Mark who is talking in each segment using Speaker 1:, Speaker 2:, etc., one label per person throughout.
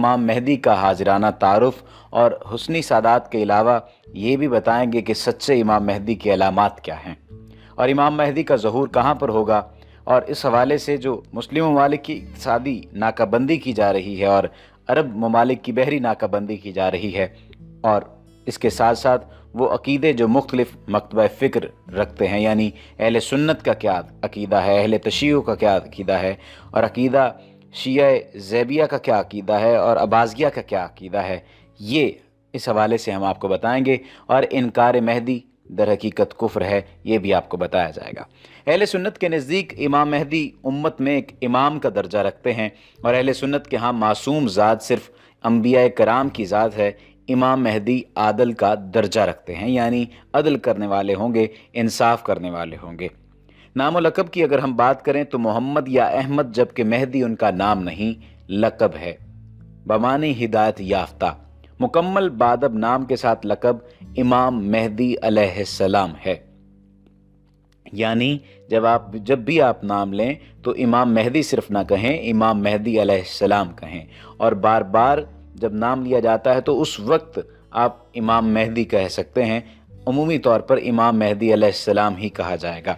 Speaker 1: امام مہدی کا حاضرانہ تعارف اور حسنی سادات کے علاوہ یہ بھی بتائیں گے کہ سچے امام مہدی کی علامات کیا ہیں اور امام مہدی کا ظہور کہاں پر ہوگا، اور اس حوالے سے جو مسلم ممالک کی اقتصادی ناکہ بندی کی جا رہی ہے اور عرب ممالک کی بحری ناکہ بندی کی جا رہی ہے، اور اس کے ساتھ ساتھ وہ عقیدے جو مختلف مکتبہ فکر رکھتے ہیں، یعنی اہل سنت کا کیا عقیدہ ہے، اہل تشیع کا کیا عقیدہ ہے، اور عقیدہ شیعہ زیبیہ کا کیا عقیدہ ہے اور اباضیہ کا کیا عقیدہ ہے، یہ اس حوالے سے ہم آپ کو بتائیں گے۔ اور انکار مہدی در حقیقت کفر ہے، یہ بھی آپ کو بتایا جائے گا۔ اہل سنت کے نزدیک امام مہدی امت میں ایک امام کا درجہ رکھتے ہیں، اور اہل سنت کے ہاں معصوم ذات صرف انبیاء کرام کی ذات ہے۔ امام مہدی عادل کا درجہ رکھتے ہیں، یعنی عدل کرنے والے ہوں گے، انصاف کرنے والے ہوں گے۔ نام و لقب کی اگر ہم بات کریں تو محمد یا احمد، جبکہ مہدی ان کا نام نہیں، لقب ہے، بمعنی ہدایت یافتہ۔ مکمل بادب نام کے ساتھ لقب امام مہدی علیہ السلام ہے، یعنی جب بھی آپ نام لیں تو امام مہدی صرف نہ کہیں، امام مہدی علیہ السلام کہیں، اور بار بار جب نام لیا جاتا ہے تو اس وقت آپ امام مہدی کہہ سکتے ہیں، عمومی طور پر امام مہدی علیہ السلام ہی کہا جائے گا۔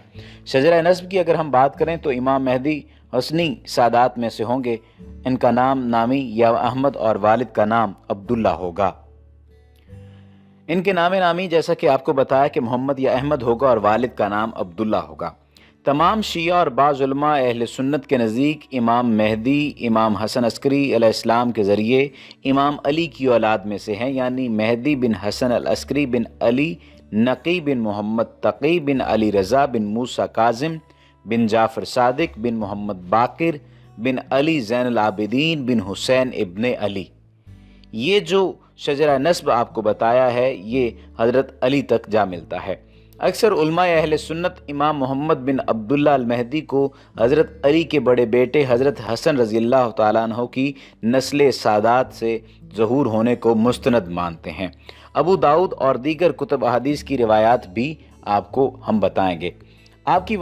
Speaker 1: شجرہ نسب کی اگر ہم بات کریں تو امام مہدی حسنی سادات میں سے ہوں گے، ان کا نام نامی یا احمد اور والد کا نام عبداللہ ہوگا۔ ان کے نام نامی جیسا کہ آپ کو بتایا کہ محمد یا احمد ہوگا اور والد کا نام عبداللہ ہوگا۔ تمام شیعہ اور بعض علماء اہل سنت کے نزدیک امام مہدی امام حسن عسکری علیہ السلام کے ذریعے امام علی کی اولاد میں سے ہیں، یعنی مہدی بن حسن العسکری بن علی نقی بن محمد تقی بن علی رضا بن موسیٰ کاظم بن جعفر صادق بن محمد باقر بن علی زین العابدین بن حسین ابن علی۔ یہ جو شجرہ نسب آپ کو بتایا ہے یہ حضرت علی تک جا ملتا ہے۔ اکثر علماء اہل سنت امام محمد بن عبداللہ المہدی کو حضرت علی کے بڑے بیٹے حضرت حسن رضی اللہ تعالیٰ عنہ کی نسل سادات سے ظہور ہونے کو مستند مانتے ہیں۔ ابو داؤد اور دیگر کتب احادیث کی روایات بھی آپ کو ہم بتائیں گے۔ آپ کی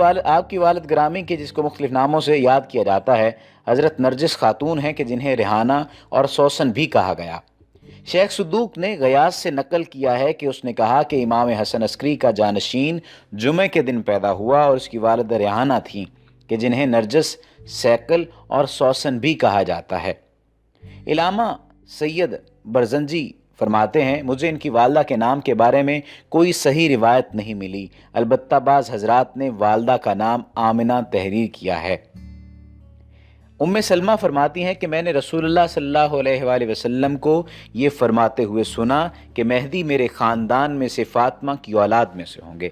Speaker 1: والد گرامی کے جس کو مختلف ناموں سے یاد کیا جاتا ہے حضرت نرجس خاتون ہیں کہ جنہیں ریحانہ اور سوسن بھی کہا گیا۔ شیخ صدوق نے غیاث سے نقل کیا ہے کہ اس نے کہا کہ امام حسن عسکری کا جانشین جمعہ کے دن پیدا ہوا اور اس کی والدہ ریحانہ تھیں کہ جنہیں نرجس، سیکل اور سوسن بھی کہا جاتا ہے۔ علامہ سید برزنجی فرماتے ہیں مجھے ان کی والدہ کے نام کے بارے میں کوئی صحیح روایت نہیں ملی، البتہ بعض حضرات نے والدہ کا نام آمنہ تحریر کیا ہے۔ ام سلمہ فرماتی ہیں کہ میں نے رسول اللہ صلی اللہ علیہ وآلہ وسلم کو یہ فرماتے ہوئے سنا کہ مہدی میرے خاندان میں سے فاطمہ کی اولاد میں سے ہوں گے۔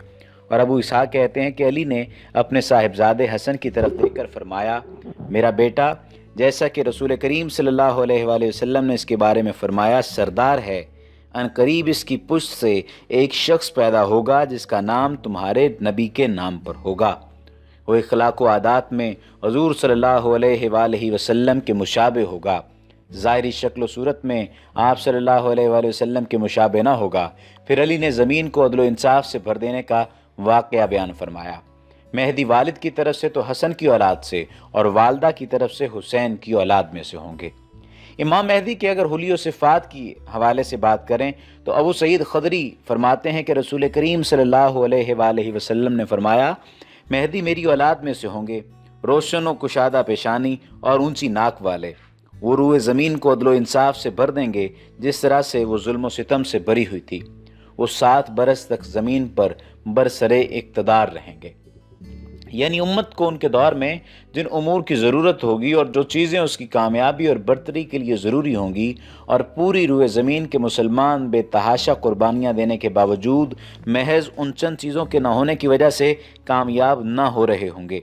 Speaker 1: اور ابو اسحاق کہتے ہیں کہ علی نے اپنے صاحبزادے حسن کی طرف دیکھ کر فرمایا میرا بیٹا، جیسا کہ رسول کریم صلی اللہ علیہ وآلہ وسلم نے اس کے بارے میں فرمایا سردار ہے، ان قریب اس کی پشت سے ایک شخص پیدا ہوگا جس کا نام تمہارے نبی کے نام پر ہوگا۔ وہ اخلاق و عادات میں حضور صلی اللہ علیہ وآلہ وسلم کے مشابہ ہوگا، ظاہری شکل و صورت میں آپ صلی اللہ علیہ وآلہ وسلم کے مشابہ نہ ہوگا۔ پھر علی نے زمین کو عدل و انصاف سے بھر دینے کا واقعہ بیان فرمایا۔ مہدی والد کی طرف سے تو حسن کی اولاد سے اور والدہ کی طرف سے حسین کی اولاد میں سے ہوں گے۔ امام مہدی کے اگر حلی و صفات کی حوالے سے بات کریں تو ابو سعید خدری فرماتے ہیں کہ رسول کریم صلی اللہ علیہ وآلہ وسلم نے فرمایا مہدی میری اولاد میں سے ہوں گے، روشن و کشادہ پیشانی اور اونچی ناک والے، وہ روئے زمین کو عدل و انصاف سے بھر دیں گے جس طرح سے وہ ظلم و ستم سے بری ہوئی تھی، وہ 7 برس تک زمین پر برسرے اقتدار رہیں گے۔ یعنی امت کو ان کے دور میں جن امور کی ضرورت ہوگی اور جو چیزیں اس کی کامیابی اور برتری کے لیے ضروری ہوں گی، اور پوری روئے زمین کے مسلمان بے تحاشا قربانیاں دینے کے باوجود محض ان چند چیزوں کے نہ ہونے کی وجہ سے کامیاب نہ ہو رہے ہوں گے،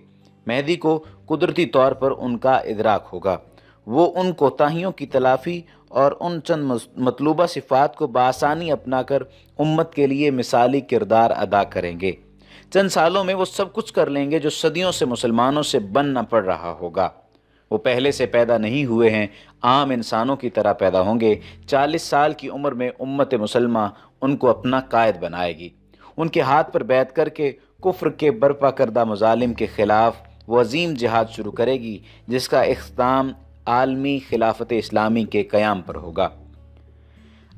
Speaker 1: مہدی کو قدرتی طور پر ان کا ادراک ہوگا۔ وہ ان کوتاہیوں کی تلافی اور ان چند مطلوبہ صفات کو بآسانی اپنا کر امت کے لیے مثالی کردار ادا کریں گے۔ چند سالوں میں وہ سب کچھ کر لیں گے جو صدیوں سے مسلمانوں سے بننا پڑ رہا ہوگا۔ وہ پہلے سے پیدا نہیں ہوئے ہیں، عام انسانوں کی طرح پیدا ہوں گے۔ 40 سال کی عمر میں امت مسلمہ ان کو اپنا قائد بنائے گی۔ ان کے ہاتھ پر بیعت کر کے کفر کے برپا کردہ مظالم کے خلاف وہ عظیم جہاد شروع کرے گی جس کا اختتام عالمی خلافت اسلامی کے قیام پر ہوگا۔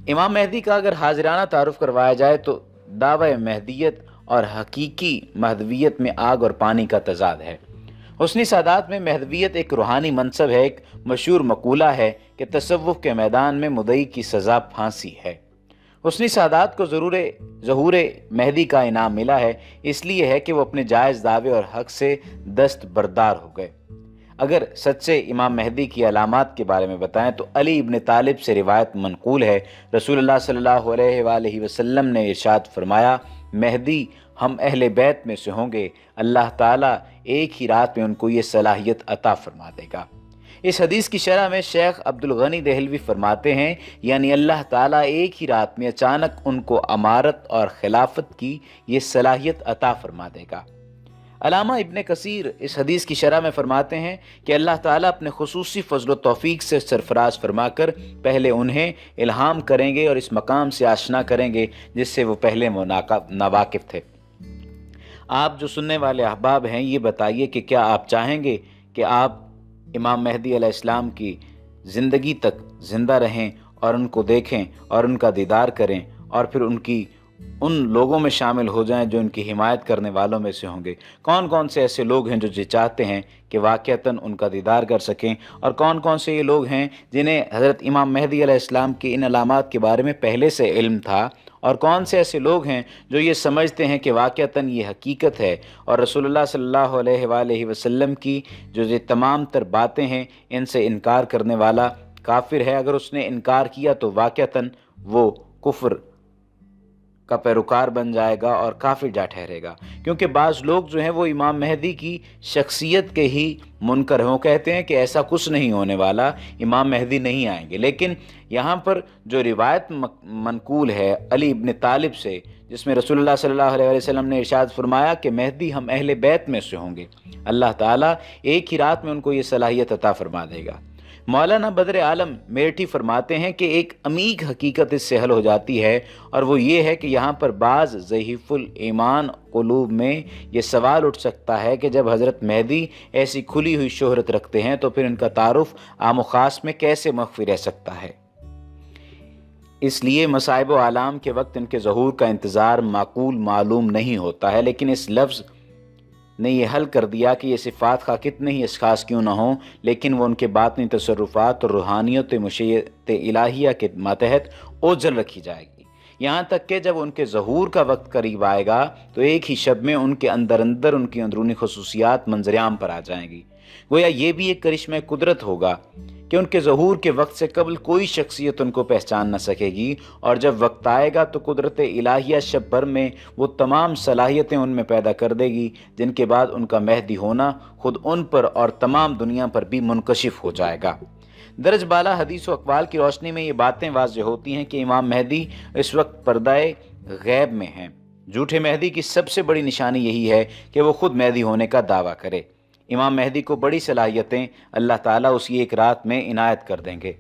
Speaker 1: امام مہدی کا اگر حاضرانہ تعارف کروایا جائے تو دعوی مہدیت اور حقیقی مہدویت میں آگ اور پانی کا تضاد ہے۔ حسنی سادات میں مہدویت ایک روحانی منصب ہے۔ ایک مشہور مقولہ ہے کہ تصوف کے میدان میں مدعی کی سزا پھانسی ہے۔ حسنی سادات کو ظہور مہدی کا انعام ملا ہے، اس لیے ہے کہ وہ اپنے جائز دعوے اور حق سے دست بردار ہو گئے۔ اگر سچے امام مہدی کی علامات کے بارے میں بتائیں تو علی ابن طالب سے روایت منقول ہے، رسول اللہ صلی اللہ علیہ وآلہ وسلم نے ارشاد فرمایا، مہدی ہم اہل بیت میں سے ہوں گے، اللہ تعالیٰ ایک ہی رات میں ان کو یہ صلاحیت عطا فرما دے گا۔ اس حدیث کی شرح میں شیخ عبد الغنی دہلوی فرماتے ہیں، یعنی اللہ تعالیٰ ایک ہی رات میں اچانک ان کو امارت اور خلافت کی یہ صلاحیت عطا فرما دے گا۔ علامہ ابن کثیر اس حدیث کی شرح میں فرماتے ہیں کہ اللہ تعالیٰ اپنے خصوصی فضل و توفیق سے سرفراز فرما کر پہلے انہیں الہام کریں گے اور اس مقام سے آشنا کریں گے جس سے وہ پہلے ناواقف تھے۔ آپ جو سننے والے احباب ہیں، یہ بتائیے کہ کیا آپ چاہیں گے کہ آپ امام مہدی علیہ السلام کی زندگی تک زندہ رہیں اور ان کو دیکھیں اور ان کا دیدار کریں اور پھر ان لوگوں میں شامل ہو جائیں جو ان کی حمایت کرنے والوں میں سے ہوں گے؟ کون کون سے ایسے لوگ ہیں جو یہ چاہتے ہیں کہ واقعتاً ان کا دیدار کر سکیں، اور کون کون سے یہ لوگ ہیں جنہیں حضرت امام مہدی علیہ السلام کی ان علامات کے بارے میں پہلے سے علم تھا، اور کون سے ایسے لوگ ہیں جو یہ سمجھتے ہیں کہ واقعتاً یہ حقیقت ہے اور رسول اللہ صلی اللہ علیہ وآلہ وسلم کی جو یہ تمام تر باتیں ہیں ان سے انکار کرنے والا کافر ہے، اگر اس نے انکار کیا تو واقعتاً وہ کفر کا پیروکار بن جائے گا اور کافر جا ٹھہرے گا۔ کیونکہ بعض لوگ جو ہیں وہ امام مہدی کی شخصیت کے ہی منکر ہیں، وہ کہتے ہیں کہ ایسا کچھ نہیں ہونے والا، امام مہدی نہیں آئیں گے۔ لیکن یہاں پر جو روایت منقول ہے علی ابن طالب سے، جس میں رسول اللہ صلی اللہ علیہ وسلم نے ارشاد فرمایا کہ مہدی ہم اہل بیت میں سے ہوں گے، اللہ تعالیٰ ایک ہی رات میں ان کو یہ صلاحیت عطا فرما دے گا۔ مولانا بدر عالم میرٹھی فرماتے ہیں کہ ایک عمیق حقیقت اس سے حل ہو جاتی ہے، اور وہ یہ ہے کہ یہاں پر بعض ضعیف الایمان قلوب میں یہ سوال اٹھ سکتا ہے کہ جب حضرت مہدی ایسی کھلی ہوئی شہرت رکھتے ہیں تو پھر ان کا تعارف عام و خاص میں کیسے مخفی رہ سکتا ہے؟ اس لیے مصائب و آلام کے وقت ان کے ظہور کا انتظار معقول معلوم نہیں ہوتا ہے، لیکن اس لفظ نے یہ حل کر دیا کہ یہ صفات خواہ کتنے ہی اشخاص کیوں نہ ہوں، لیکن وہ ان کے باطنی تصرفات اور روحانیت مشیت الہیہ کے ماتحت اوجھل رکھی جائے گی، یہاں تک کہ جب ان کے ظہور کا وقت قریب آئے گا تو ایک ہی شب میں ان کے اندر ان کی اندرونی خصوصیات منظر عام پر آ جائیں گی۔ گویا یہ بھی ایک کرشمہ قدرت ہوگا کہ ان کے ظہور کے وقت سے قبل کوئی شخصیت ان کو پہچان نہ سکے گی، اور جب وقت آئے گا تو قدرت الہیہ شب بھر میں وہ تمام صلاحیتیں ان میں پیدا کر دے گی جن کے بعد ان کا مہدی ہونا خود ان پر اور تمام دنیا پر بھی منکشف ہو جائے گا۔ درج بالا حدیث و اقوال کی روشنی میں یہ باتیں واضح ہوتی ہیں کہ امام مہدی اس وقت پردہ غیب میں ہیں۔ جھوٹے مہدی کی سب سے بڑی نشانی یہی ہے کہ وہ خود مہدی ہونے کا دعویٰ کرے۔ امام مہدی کو بڑی صلاحیتیں اللہ تعالیٰ اسی ایک رات میں عنایت کر دیں گے۔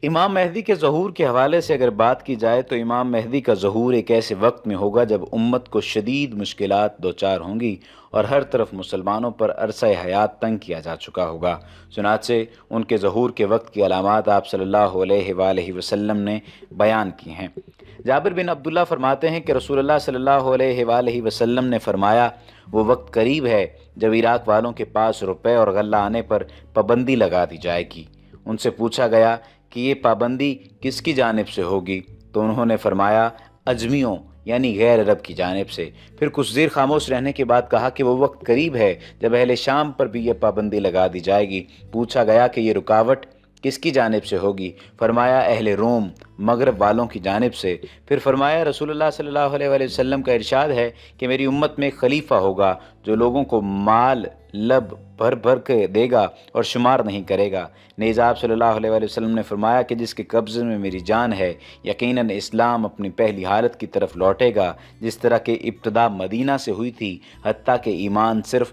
Speaker 1: امام مہدی کے ظہور کے حوالے سے اگر بات کی جائے تو امام مہدی کا ظہور ایک ایسے وقت میں ہوگا جب امت کو شدید مشکلات دوچار ہوں گی اور ہر طرف مسلمانوں پر عرصہ حیات تنگ کیا جا چکا ہوگا۔ چنانچہ ان کے ظہور کے وقت کی علامات آپ صلی اللہ علیہ وآلہ وسلم نے بیان کی ہیں۔ جابر بن عبداللہ فرماتے ہیں کہ رسول اللہ صلی اللہ علیہ وآلہ وسلم نے فرمایا، وہ وقت قریب ہے جب عراق والوں کے پاس روپے اور غلہ آنے پر پابندی لگا دی جائے گی۔ ان سے پوچھا گیا کہ یہ پابندی کس کی جانب سے ہوگی؟ تو انہوں نے فرمایا اجمیوں یعنی غیر عرب کی جانب سے۔ پھر کچھ دیر خاموش رہنے کے بعد کہا کہ وہ وقت قریب ہے جب اہل شام پر بھی یہ پابندی لگا دی جائے گی۔ پوچھا گیا کہ یہ رکاوٹ کس کی جانب سے ہوگی؟ فرمایا اہل روم مغرب والوں کی جانب سے۔ پھر فرمایا رسول اللہ صلی اللہ علیہ وآلہ وسلم کا ارشاد ہے کہ میری امت میں ایک خلیفہ ہوگا جو لوگوں کو مال لب بھر بھر کے دے گا اور شمار نہیں کرے گا۔ نیز آپ صلی اللہ علیہ وآلہ وسلم نے فرمایا کہ جس کے قبضے میں میری جان ہے یقیناً اسلام اپنی پہلی حالت کی طرف لوٹے گا جس طرح کہ ابتدا مدینہ سے ہوئی تھی، حتیٰ کہ ایمان صرف